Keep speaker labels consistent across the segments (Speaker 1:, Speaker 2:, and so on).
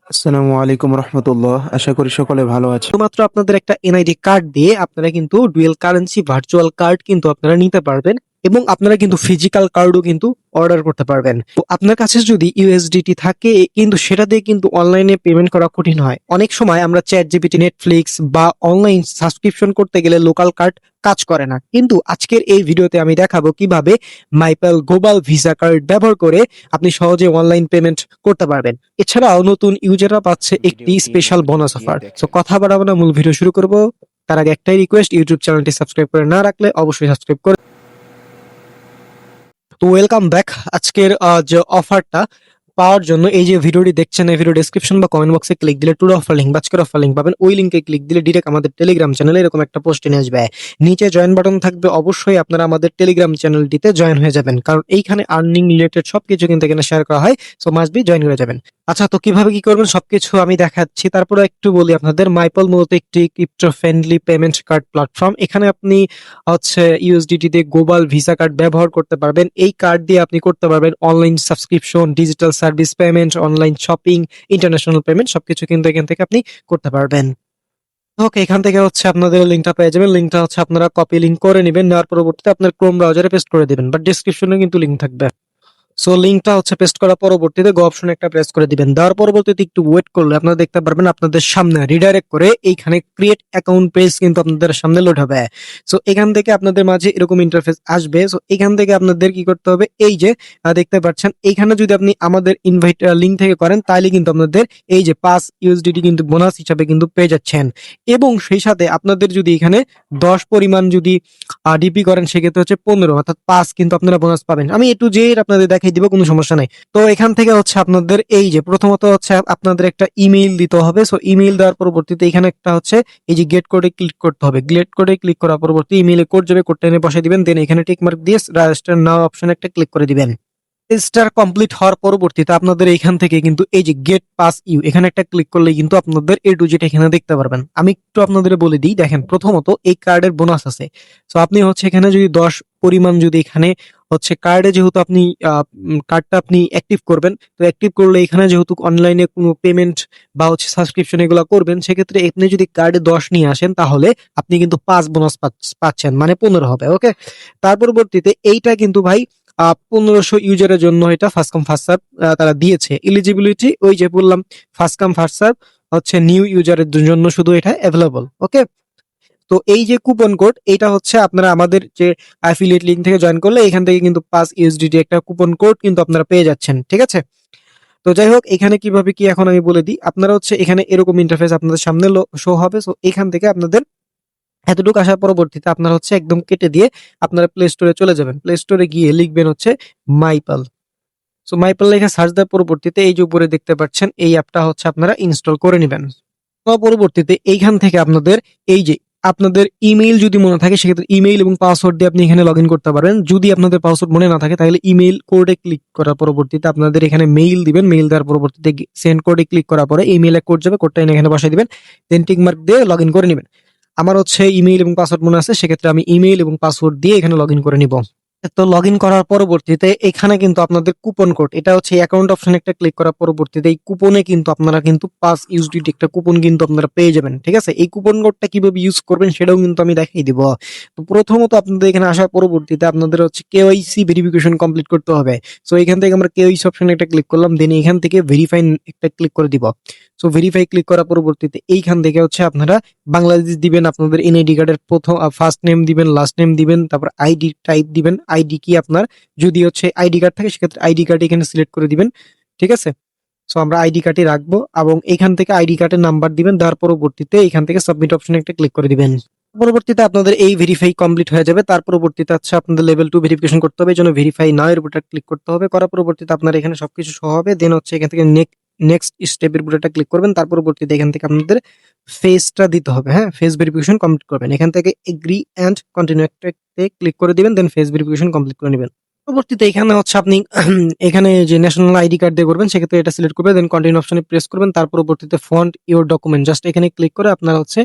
Speaker 1: আসসালামু আলাইকুম রহমতুল্লাহ। আশা করি সকলে ভালো আছে।
Speaker 2: শুধুমাত্র আপনাদের একটা এনআইডি কার্ড দিয়ে আপনারা কিন্তু ডুয়েল কারেন্সি ভার্চুয়াল কার্ড কিন্তু আপনারা নিতে পারবেন এবং আপনারা কিন্তু ফিজিক্যাল কার্ডও কিন্তু অর্ডার করতে পারবেন। তো আপনার কাছে যদি ইউএসডিটি থাকে কিন্তু সেটা দিয়ে কিন্তু অনলাইনে পেমেন্ট করা কঠিন হয়। অনেক সময় আমরা চ্যাট জিপিটি, নেটফ্লিক্স বা অনলাইন সাবস্ক্রিপশন করতে গেলে লোকাল কার্ড কাজ করে না। কিন্তু আজকের এই ভিডিওতে আমি দেখাবো কিভাবে মাইপেল গ্লোবাল ভিসা কার্ড ব্যবহার করে আপনি সহজে অনলাইন পেমেন্ট করতে পারবেন। এছাড়াও নতুন ইউজাররা পাচ্ছে একটি স্পেশাল বোনাস অফার। তো কথা বাড়াবো না, মূল ভিডিও শুরু করব। তার আগে একটাই রিকোয়েস্ট, ইউটিউব চ্যানেলটি সাবস্ক্রাইব করে না রাখলে অবশ্যই সাবস্ক্রাইব করে। তো ওয়েলকাম ব্যাক। আজকের যে অফারটা পাওয়ার জন্য এই যে ভিডিওটি দেখছেন, এই ভিডিও ডেসক্রিপশন বা কমেন্ট বক্সে ক্লিক দিলে টুর অফার লিঙ্ক বা আজকের অফার লিঙ্ক পাবেন। ওই লিঙ্কে ক্লিক দিলে ডিরেক্ট আমাদের টেলিগ্রাম চ্যানেলে এরকম একটা পোস্ট নিয়ে আসবে। নিচে জয়েন বাটন থাকবে, অবশ্যই আপনারা আমাদের টেলিগ্রাম চ্যানেলটিতে জয়েন হয়ে যাবেন, কারণ এইখানে আর্নিং রিলেটেড সবকিছু কিন্তু এখানে শেয়ার করা হয়। সো মাস্ট বি জয়েন করে যাবেন। আচ্ছা, তো কিভাবে কি করবেন সবকিছু আমি দেখাচ্ছি। তারপরে একটু বলি আপনাদের, মাইপল মূলত একটি crypto friendly payment card platform. এখানে আপনি ইউএসডিটি দিয়ে গ্লোবাল ভিসা কার্ড ব্যবহার করতে পারবেন। এই কার্ড দিয়ে আপনি করতে পারবেন online subscription, digital service payment, online shopping, international payment সবকিছু কিন্তু এখান থেকে আপনি করতে পারবেন। ওকে, এখান থেকে আপনাদের লিঙ্কটা পেয়ে যাবেন। লিঙ্কটা আপনারা কপি লিঙ্ক করে নেবেন, নেওয়ার পরবর্তীতে আপনার ক্রোম ব্রাউজারে পেস্ট করে দিবেন, বাট ডেসক্রিপশনে কিন্তু লিঙ্ক থাকবে। সো লিঙ্কটা পেস্ট করার পরবর্তীতে গো অপশনে একটা প্রেস করে দিবেন। দেওয়ার পরবর্তীতে একটু ওয়েট করলে আপনারা দেখতে পারবেন আপনাদের সামনে রিডাইরেক্ট করে এইখানে ক্রিয়েট অ্যাকাউন্ট পেজ কিন্তু আপনাদের সামনে লোড হবে। সো এখান থেকে আপনাদের মাঝে এরকম ইন্টারফেস আসবে। সো এখান থেকে আপনাদের কি করতে হবে, এই যে দেখতে পাচ্ছেন এইখানে যদি আপনি আমাদের ইনভাইট লিঙ্ক থেকে করেন তাহলে কিন্তু আপনাদের এই যে 5 ইউএসডিটি কিন্তু বোনাস হিসাবে কিন্তু পেয়ে যাচ্ছেন। এবং সেই সাথে আপনাদের যদি এখানে 10 পরিমাণ যদি ডিপি করেন সেক্ষেত্রে 15, অর্থাৎ 5 কিন্তু আপনারা বোনাস পাবেন। আমি একটু যে আপনাদের দেখাই দিব, কোনো সমস্যা নাই। তো এখান থেকে আপনাদের এই যে প্রথমত আপনাদের একটা ইমেইল দিতে হবে। সো ইমেইল দেওয়ার পরবর্তীতে এখানে একটা এই যে গেট কোডে ক্লিক করতে হবে। গেট কোডে ক্লিক করার পরবর্তী ইমেইলে কোড যাবে, কোডটা এনে বসিয়ে দিবেন। দেন এখানে টিক মার্ক দিয়ে রেজিস্টার নাও অপশনে একটা ক্লিক করে দিবেন। রেজিস্টার কমপ্লিট হওয়ার পরবর্তীতে আপনাদের এখান থেকে কিন্তু এই যে গেট পাস ইউ এখানে একটা ক্লিক করলে কিন্তু আপনাদের এ টু জেড এখানে দেখতে পারবেন। আমি একটু আপনাদের বলে দিই, দেখেন প্রথমত এই কার্ডের বোনাস আছে। সো আপনি এখানে যদি 10 পরিমাণ যদি এখানে কার্ডে যেহেতু আপনি কার্ডটা আপনি অ্যাক্টিভ করবেন, তো অ্যাক্টিভ করলে এখানে যেহেতু অনলাইনে কোনো পেমেন্ট বা সাবস্ক্রিপশন এগুলো করবেন, সেক্ষেত্রে আপনি যদি কার্ডে 10 নিয়ে আসেন তাহলে আপনি কিন্তু 5 বোনাস পাচ্ছেন, মানে 15 হবে। ওকে, তার পরবর্তীতে এইটা কিন্তু ভাই 1500 ইউজারের জন্য এটা ফার্স্ট কাম ফার্স্ট সার্ভ তারা দিয়েছে। এলিজিবিলিটি ওই যে বললাম, first come first serve new ইউজারের জন্য শুধু এটা অ্যাভেলেবল। ওকে, তো এই যে কুপন কোড এটা আপনারা আমাদের যে অ্যাফিলিয়েট লিংক থেকে জয়েন করলে এখান থেকে কিন্তু 5 ইউএসডিটি একটা কুপন কোড কিন্তু আপনারা পেয়ে যাচ্ছেন। ঠিক আছে, তো যাই হোক, এখানে কিভাবে কি এখন আমি বলে দিই। আপনারা এখানে এরকম ইন্টারফেস আপনাদের সামনে শো হবে। সো এখান থেকে আপনাদের এতটুকু আসার পরবর্তীতে আপনারা একদম কেটে দিয়ে আপনারা প্লে স্টোরে চলে যাবেন। প্লে স্টোরে গিয়ে লিখবেন মাইপাল। সো মাইপাল লেখা সার্চ দেওয়ার পরবর্তীতে এই যে উপরে দেখতে পাচ্ছেন এই অ্যাপটা আপনারা ইনস্টল করে নেবেন। তো পরবর্তীতে এইখান থেকে আপনাদের এই যে আপনাদের ইমেইল যদি মনে থাকে সেক্ষেত্রে ইমেইল এবং পাসওয়ার্ড দিয়ে আপনি এখানে লগ ইন করতে পারবেন। যদি আপনাদের পাসওয়ার্ড মনে না থাকে তাহলে ইমেইল কোডে ক্লিক করার পরবর্তীতে আপনাদের এখানে মেইল দিবেন। মেইল দেওয়ার পরবর্তীতে সেন্ড কোডে ক্লিক করার পরে ইমেইলে কোড যাবে, কোডটা এখানে বসাই দিবেন। দেন টিক মার্ক দিয়ে লগ ইন করে নেবেন। আমার ইমেইল এবং পাসওয়ার্ড মনে আছে, সেক্ষেত্রে আমি ইমেইল এবং পাসওয়ার্ড দিয়ে এখানে লগ ইন করে নিব। তো লগ ইন করার পরবর্তীতে এখানে কিন্তু আপনাদের কুপন কোড, এটা অ্যাকাউন্ট অপশন একটা ক্লিক করার পরবর্তীতে এই কুপনে কিন্তু আপনারা কিন্তু 5 ইউএসডিটি একটা কুপন কিন্তু আপনারা পেয়ে যাবেন। ঠিক আছে, এই কুপন কোডটা কিভাবে ইউজ করবেন সেটাও কিন্তু আমি দেখাই দিব। তো প্রথমত আপনাদের এখানে আসার পরবর্তীতে আপনাদের কেওয়াইসি ভেরিফিকেশন কমপ্লিট করতে হবে। সো এখান থেকে আমরা কেওয়াইসি অপশনে একটা ক্লিক করলাম, দেন এখান থেকে ভেরিফাই একটা ক্লিক করে দিব। সো ভেরিফাই ক্লিক করার পরবর্তীতে এইখান থেকে আপনারা বাংলাদেশ দিবেন, আপনাদের এনআইডি কার্ডের প্রথম ফার্স্ট নেম দিবেন, লাস্ট নেম দিবেন, তারপর আইডি টাইপ দিবেন। আইডি কি আপনার যদি আইডি কার্ড থাকে সেক্ষেত্রে আইডি কার্ড এখানে সিলেক্ট করে দিবেন। ঠিক আছে, সো আমরা আইডি কার্ডই রাখবো এবং এখান থেকে আইডি কার্ডের নাম্বার দিবেন। দেওয়ার পরবর্তীতে এখান থেকে সাবমিট অপশনে একটা ক্লিক করে দিবেন। পরবর্তীতে আপনাদের এই ভেরিফাই কমপ্লিট হয়ে যাবে। তার পরবর্তীতে আপনাদের লেভেল 2 ভেরিফিকেশন করতে হবে, এই জন্য ভেরিফাই নাও এর উপর ক্লিক করতে হবে। করার পরবর্তীতে আপনার এখানে সবকিছু শো হবে। দেন এখান থেকে নেক্সট স্টেপের উপর ক্লিক করবেন। তার পরবর্তীতে এখান থেকে আপনাদের ফেসটা দিতে হবে। হ্যাঁ, ফেস ভেরিফিকেশন কমপ্লিট করবেন। এখান থেকে এগ্রি এন্ড কন্টিনিউ একটা ক্লিক করে দিবেন, দেন ফেস ভেরিফিকেশন কমপ্লিট করে নেবেন। পরবর্তীতে এখানে হচ্ছে আপনি এখানে যে ন্যাশনাল আইডি কার্ড দিয়ে করবেন সেক্ষেত্রে এটা সিলেক্ট করবেন, দেন কন্টিনিউ অপশনে প্রেস করবেন। তার পরবর্তীতে ফন্ট ইওর ডকুমেন্ট জাস্ট এখানে ক্লিক করে আপনারা হচ্ছে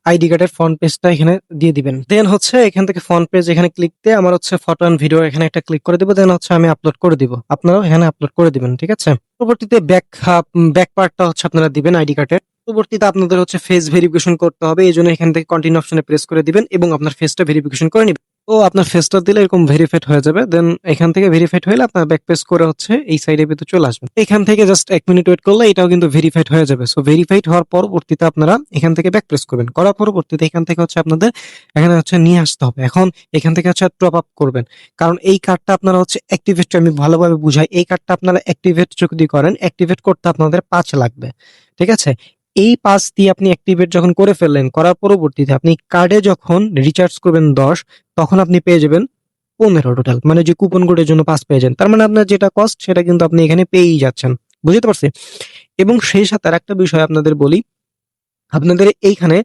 Speaker 2: আইডি কার্ডের ফ্রন্ট পেজটা এখানে দিয়ে দিবেন। দেন হচ্ছে এখান থেকে ফ্রন্ট পেজ এখানে ক্লিক দিয়ে আমার হচ্ছে ফটো অ্যান্ড ভিডিও এখানে একটা ক্লিক করে দিব, দেন হচ্ছে আমি আপলোড করে দিব, আপনারাও এখানে আপলোড করে দিবেন, ঠিক আছে। পরবর্তীতে ব্যাক পার্টটা হচ্ছে আপনারা দিবেন আইডি কার্ডের। পরবর্তীতে আপনাদের হচ্ছে ফেস ভেরিফিকেশন করতে হবে, এই জন্য এখান থেকে কন্টিনিউ অপশনে প্রেস করে দিবেন এবং আপনার ফেসটা ভেরিফিকেশন করে নিবেন। তো আপনার ফেসটা দিলে এরকম ভেরিফাইড হয়ে যাবে, দেন এখান থেকে ভেরিফাইড হলে আপনার ব্যাক পেজ করে হচ্ছে এই সাইডের ভিতরে চলে আসবেন। এখান থেকে জাস্ট 1 মিনিট ওয়েট করলে এটাও কিন্তু ভেরিফাইড হয়ে যাবে। সো ভেরিফাইড হওয়ার পরবর্তীতে আপনারা এখান থেকে ব্যাক প্রেস করবেন, করার পরবর্তীতে এখান থেকে হচ্ছে আপনাদের এখানে হচ্ছে নিয়ে আসতে হবে। এখন এখান থেকে হচ্ছে টপ আপ করবেন, কারণ এই কার্ডটা আপনারা হচ্ছে অ্যাক্টিভেট, আমি ভালোভাবে বুঝাই, এই কার্ডটা আপনারা অ্যাক্টিভেট যদি করেন, অ্যাক্টিভেট করতে আপনাদের 5 লাগবে, ঠিক আছে। এই 5 দিয়ে আপনি অ্যাক্টিভেট যখন করে ফেললেন, করার পরবর্তীতে আপনি কার্ডে যখন রিচার্জ করবেন 10, তখন আপনি পেয়ে যাবেন 15 টোটাল, মানে যে কুপন কোডের জন্য 5 পেয়ে যান, তার মানে আপনার যেটা কস্ট সেটা কিন্তু আপনি এখানে পেয়েই যাচ্ছেন, বুঝতে পারছি। এবং সেই সাথে আরেকটা বিষয় আপনাদের বলি, আপনাদের এইখানে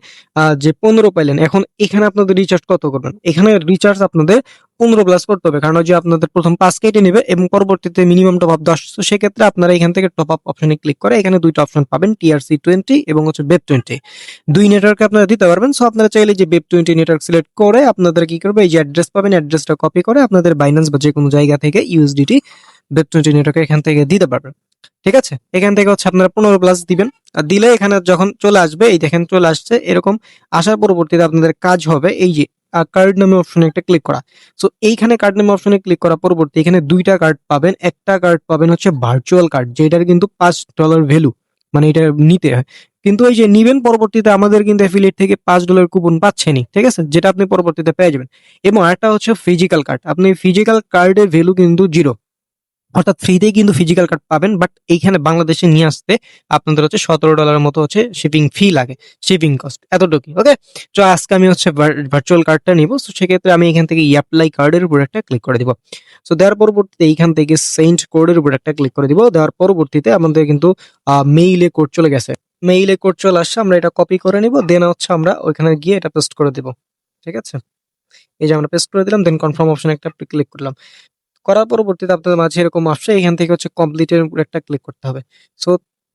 Speaker 2: যে 15 পাইলেন, এখন এখানে আপনাদের রিচার্জ কত করবেন, এখানে রিচার্জ আপনাদের 15 প্লাস করতে হবে, কারণ ওই যে আপনাদের প্রথম 5 কেটে নেবে এবং পরবর্তীতে মিনিমাম টপ আপ 10। তো সেক্ষেত্রে আপনারা এখান থেকে টপ আপ অপশনে ক্লিক করে এখানে দুইটা অপশন পাবেন, TRC20 এবং হচ্ছে বেব20, দুই নেটওয়ার্কে আপনারা দিতে পারবেন। সো আপনারা চাইলে যে বেব20 নেটওয়ার্ক সিলেক্ট করে আপনাদের কি করবে, এই যে অ্যাড্রেস পাবেন, অ্যাড্রেসটা কপি করে আপনাদের বাইন্যান্স বা যে কোনো জায়গা থেকে ইউএসডিটি বেব20 নেটওয়ার্কে এখান থেকে দিতে পারবেন, ঠিক আছে। এখান থেকে হচ্ছে আপনারা 15 প্লাস দিবেন, আর দিলে এখানে যখন চলে আসবে, এই দেখেন চলে আসছে, এরকম আসার পরবর্তীতে আপনাদের কাজ হবে এই যে কার্ড নামে অপশনে একটা ক্লিক করা। সো এইখানে কার্ড নামে অপশনে ক্লিক করার পরবর্তী এখানে দুইটা কার্ড পাবেন, একটা কার্ড পাবেন হচ্ছে ভার্চুয়াল কার্ড, যেটার কিন্তু $5 ভ্যালু, মানে এটা নিতে হয়, কিন্তু এই যে নিবেন পরবর্তীতে আমাদের কিন্তু অ্যাফিলিয়েট থেকে $5 কুপন পাচ্ছেনই, ঠিক আছে, যেটা আপনি পরবর্তীতে পেয়ে যাবেন। এবং আরেকটা হচ্ছে ফিজিক্যাল কার্ড, আপনি ফিজিক্যাল কার্ডের ভ্যালু কিন্তু 0, অর্থাৎ ফ্রিতেই কিন্তু ফিজিক্যাল কার্ড পাবেন, বাট এইখানে বাংলাদেশে নিয়ে আসতে আপনাদের হচ্ছে $17 মতো হচ্ছে শিপিং ফি লাগে, শিপিং কস্ট এতটুকুই, ওকে। তো আজকে আমি হচ্ছে ভার্চুয়াল কার্ডটা নিব, তো সেক্ষেত্রে আমি এখান থেকে অ্যাপ্লাই কার্ডের উপর একটা ক্লিক করে দিব। সো দেওয়ার পরবর্তীতে এইখান থেকে সেন্ড কোডের উপর একটা ক্লিক করে দিব, দেওয়ার পরবর্তীতে আমাদের কিন্তু মেইলে কোড চলে গেছে, মেইলে কোড চলে আসছে, আমরা এটা কপি করে নিব, দেন হচ্ছে আমরা ওইখানে গিয়ে এটা পেস্ট করে দিব, ঠিক আছে। এই যে আমরা পেস্ট করে দিলাম, দেন কনফার্ম অপশনে একটা ক্লিক করলাম, করার পরবর্তীতে আপনাদের মাঝে এরকম আসছে, এখান থেকে হচ্ছে কমপ্লিটের উপর একটা ক্লিক করতে হবে। সো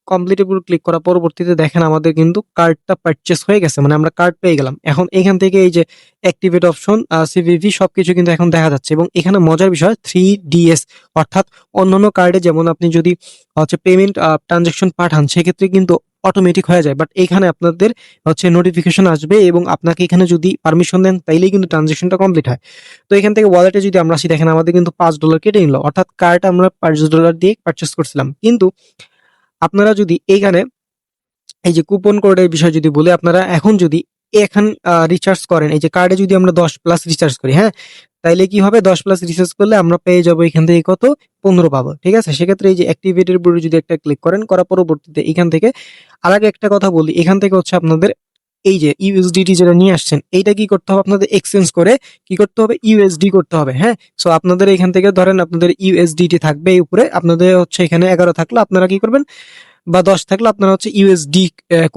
Speaker 2: কমপ্লিটের উপর ক্লিক করার পরবর্তীতে দেখেন আমাদের কিন্তু কার্ডটা পারচেস হয়ে গেছে, মানে আমরা কার্ড পেয়ে গেলাম। এখন এখান থেকে এই যে অ্যাক্টিভেট অপশন, সিভিভি সবকিছু কিন্তু এখন দেখা যাচ্ছে, এবং এখানে মজার বিষয় 3DS, অর্থাৎ অন্যান্য কার্ডে যেমন আপনি যদি হচ্ছে পেমেন্ট ট্রানজাকশন পাঠান সেক্ষেত্রে কিন্তু অটোমেটিক হয়ে যায়, বাট এখানে আপনাদের হচ্ছে নোটিফিকেশন আসবে এবং আপনাকে এখানে যদি পারমিশন দেন তাইলেই কিন্তু ট্রানজাকশনটা কমপ্লিট হয়। তো এখান থেকে ওয়ালেটে যদি আমরা আসি, দেখেন আমাদের কিন্তু $5 কেটে নিল, অর্থাৎ কার্ড আমরা $5 দিয়ে পারচেস করছিলাম। কিন্তু আপনারা যদি এইখানে এই যে কুপন কোডের বিষয় যদি বলি, আপনারা এখন যদি এখন রিচার্জ করেন, এই যে কার্ডে যদি আমরা 10 প্লাস রিচার্জ করি, হ্যাঁ, তাইলে কি হবে, 10 প্লাস রিচার্জ করলে আমরা পেয়ে যাবো এখান থেকে কত, 15 পাবো, ঠিক আছে। সেক্ষেত্রে এই যে অ্যাক্টিভেটের উপরে যদি একটা ক্লিক করেন, করার পরবর্তীতে এখান থেকে আর আগে একটা কথা বলি, এখান থেকে হচ্ছে আপনাদের এই যে ইউএসডিটি যেটা নিয়ে আসছেন, এইটা কি করতে হবে, আপনাদের এক্সচেঞ্জ করে কি করতে হবে, ইউএসডি করতে হবে, হ্যাঁ। সো আপনাদের এখান থেকে ধরেন আপনাদের ইউএসডিটি থাকবে এই উপরে, আপনাদের হচ্ছে এখানে 11 থাকলে আপনারা কি করবেন, বা 10 থাকলে আপনারা হচ্ছে ইউএসডি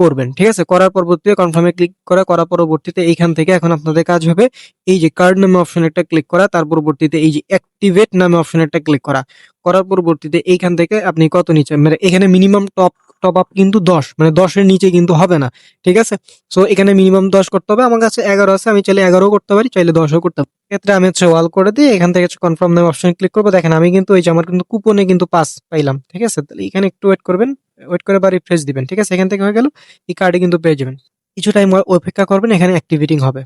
Speaker 2: করবেন, ঠিক আছে। করার পরবর্তীতে কনফার্মে ক্লিক করার পরবর্তীতে এইখান থেকে এখন আপনাদের কাজ হবে এই যে কার্ড নামে অপশন একটা ক্লিক করা, তার পরবর্তীতে এই যে অ্যাক্টিভেট নামে অপশন একটা ক্লিক করা, করার পরবর্তীতে এইখান থেকে আপনি কত নিচে, মানে এখানে মিনিমাম টপ আপ কিন্তু 10, মানে 10-এর নিচে কিন্তু হবে না, ঠিক আছে। সো এখানে মিনিমাম 10 করতে হবে, আমার কাছে 11 আছে, আমি চাইলে 11 করতে পারি, চাইলে 10ও করতে পারি। ক্ষেত্রে আমি হচ্ছে ওয়াল করে দিয়ে এখান থেকে হচ্ছে কনফার্ম নামে অপশন ক্লিক করবো, দেখেন আমি কিন্তু এই যে আমার কিন্তু কুপনে কিন্তু 5 পাইলাম, ঠিক আছে। তাহলে এখানে একটু ওয়েট করবেন, ওয়েট করে বা রিফ্রেশ দিবেন, ঠিক আছে। এখান থেকে হয়ে গেল, এই কার্ডে কিন্তু পেয়ে যাবেন, কিছু টাইম অপেক্ষা করবেন, এখানে অ্যাক্টিভেটিং হবে।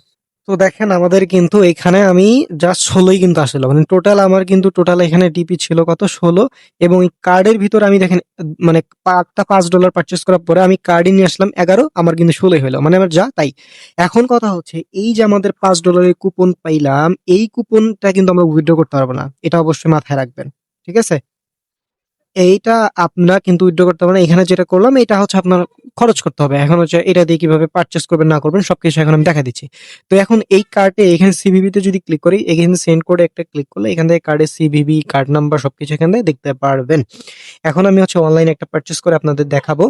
Speaker 2: তো দেখেন আমাদের কিন্তু এখানে আমি জাস্ট 16ই কিন্তু আসলো, মানে টোটাল আমার কিন্তু টোটাল এখানে ডিপি ছিল কত, 16, এবং এই কার্ডের ভিতর আমি দেখেন মানে একটা $5 পারচেস করার পরে আমি কার্ডে নিয়ে আসলাম 11, আমার কিন্তু 16 হলো, মানে আমার যা তাই। এখন কথা হচ্ছে এই যে আমাদের $5 কুপন পাইলাম, এই কুপনটা কিন্তু আমরা উইথড্র করতে পারবো না, এটা অবশ্যই মাথায় রাখবেন, ঠিক আছে। এইটা আপনারা কিন্তু উইথড্র করতে পারবেন না। এখানে যেটা করলাম এটা হচ্ছে আপনার খরচ করতে হবে। এখন হচ্ছে এটা দিয়ে কিভাবে পারচেজ করবেন না করবেন সবকিছু এখন আমি দেখা দিচ্ছি। তো এখন এই কার্ডে এখানে সিভিভি তে যদি ক্লিক করি, এখানে সেন্ড কোডে একটা ক্লিক করলে এখান থেকে কার্ডের সিভিভি, কার্ড নাম্বার সবকিছু এখান থেকে দেখতে পারবেন। এখন আমি হচ্ছে অনলাইনে একটা পারচেজ করে আপনাদের দেখাবো।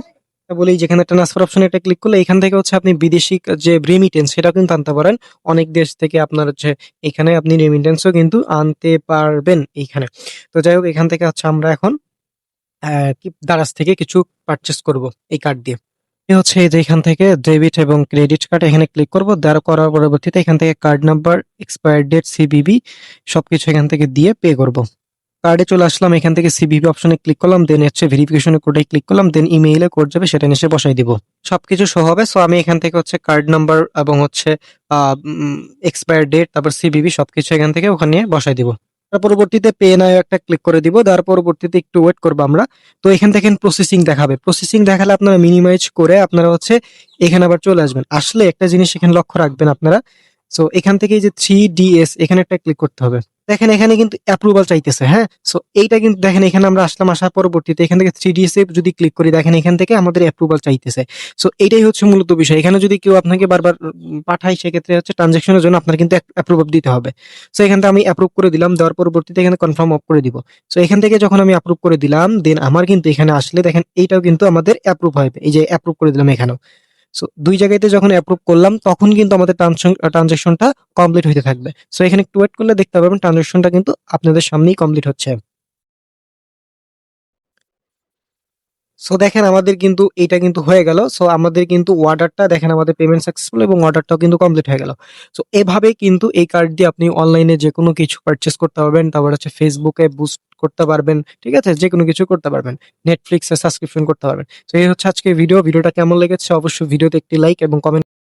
Speaker 2: আরেকটা বলি, যেখানে ট্রান্সফার অপশন এটা ক্লিক করলে এখান থেকে হচ্ছে আপনি বিদেশি যে রেমিটেন্স সেটা কিন্তু আনতে পারেন। অনেক দেশ থেকে আপনার হচ্ছে এখানে আপনি রেমিটেন্সও কিন্তু আনতে পারবেন এইখানে। তো যাই হোক, এখান থেকে হচ্ছে আমরা এখন কি দারাজ থেকে কিছু পারচেজ করব এই কার্ড দিয়ে। এ হচ্ছে এই যে এখান থেকে ডেবিট এবং ক্রেডিট কার্ড এখানে ক্লিক করব। দেওয়ার করার পরবর্তীতে এখান থেকে card number, expire date, CVV সবকিছু এখান থেকে দিয়ে পে করব। কার্ডে চলে আসলাম, এখান থেকে সিবিবি অপশনে ক্লিক করলাম, দেন হচ্ছে ভেরিফিকেশনের কোডে ক্লিক করলাম, দেন ইমেইলে কোড যাবে সেটা এসে বসাই দিব। সবকিছু শো হবে। সো আমি এখান থেকে হচ্ছে কার্ড নাম্বার এবং হচ্ছে এক্সপায়ার ডেট, তারপর সিবিবি সবকিছু এখান থেকে ওখানে নিয়ে বসাই দিব। তার পরবর্তীতে পে নাও একটা ক্লিক করে দিব। তার পরবর্তীতে একটু ওয়েট করবো আমরা। তো এখান থেকে প্রসেসিং দেখাবে। প্রসেসিং দেখালে আপনারা মিনিমাইজ করে আপনারা হচ্ছে এখানে আবার চলে আসবেন। আসলে একটা জিনিস এখানে লক্ষ্য রাখবেন আপনারা। সো এখান থেকে এই যে 3DS এখানে একটা ক্লিক করতে হবে। দেখেন এখানে কিন্তু অ্যাপ্রুভাল চাইতেছে, হ্যাঁ? সো এইটা কিন্তু দেখেন এখানে আমরা আসলাম, আসার পরবর্তীতে এখান থেকে 3DS এ যদি ক্লিক করি, দেখেন এখান থেকে আমাদের অ্যাপ্রুভাল চাইতেছে। সো এইটাই হচ্ছে মূলত বিষয়। এখানে যদি কেউ আপনাকে বারবার পাঠায়, সেক্ষেত্রে হচ্ছে ট্রানজাকশনের জন্য আপনার কিন্তু অ্যাপ্রুভ দিতে হবে। সো এখান থেকে আমি অ্যাপ্রুভ করে দিলাম। দেওয়ার পরবর্তীতে এখানে কনফার্ম অফ করে দিব। সো এখান থেকে যখন আমি অ্যাপ্রুভ করে দিলাম, দেন আমার কিন্তু এখানে আসলে দেখেন এইটাও কিন্তু আমাদের অ্যাপ্রুভ হবে। এই যে অ্যাপ্রুভ করে দিলাম এখানেও। সো ২ জায়গাতে যখন অ্যাপ্রুভ করলাম, তখন কিন্তু আমাদের ট্রানজাকশনটা কমপ্লিট হইতে থাকবে। সো এখানে একটু ওয়েট করলে দেখতে পাবেন ট্রানজাকশনটা কিন্তু আপনাদের সামনেই কমপ্লিট হচ্ছে। সো দেখেন আমাদের কিন্তু এইটা কিন্তু হয়ে গেল। সো আমাদের কিন্তু অর্ডারটা দেখেন, আমাদের পেমেন্ট সাকসেসফুল এবং অর্ডারটাও কিন্তু কমপ্লিট হয়ে গেল। সো এভাবে কিন্তু এই কার্ড দিয়ে আপনি অনলাইনে যেকোনো কিছু পারচেজ করতে পারবেন। তারপর হচ্ছে Facebook এ বুস্ট করতে পারবেন। ঠিক আছে? যেকোনো কিছু করতে পারবেন। Netflix এ সাবস্ক্রিপশন করতে পারবেন। সো এই হচ্ছে আজকের ভিডিও। ভিডিওটা কেমন লেগেছে অবশ্যই ভিডিওতে একটি লাইক এবং কমেন্ট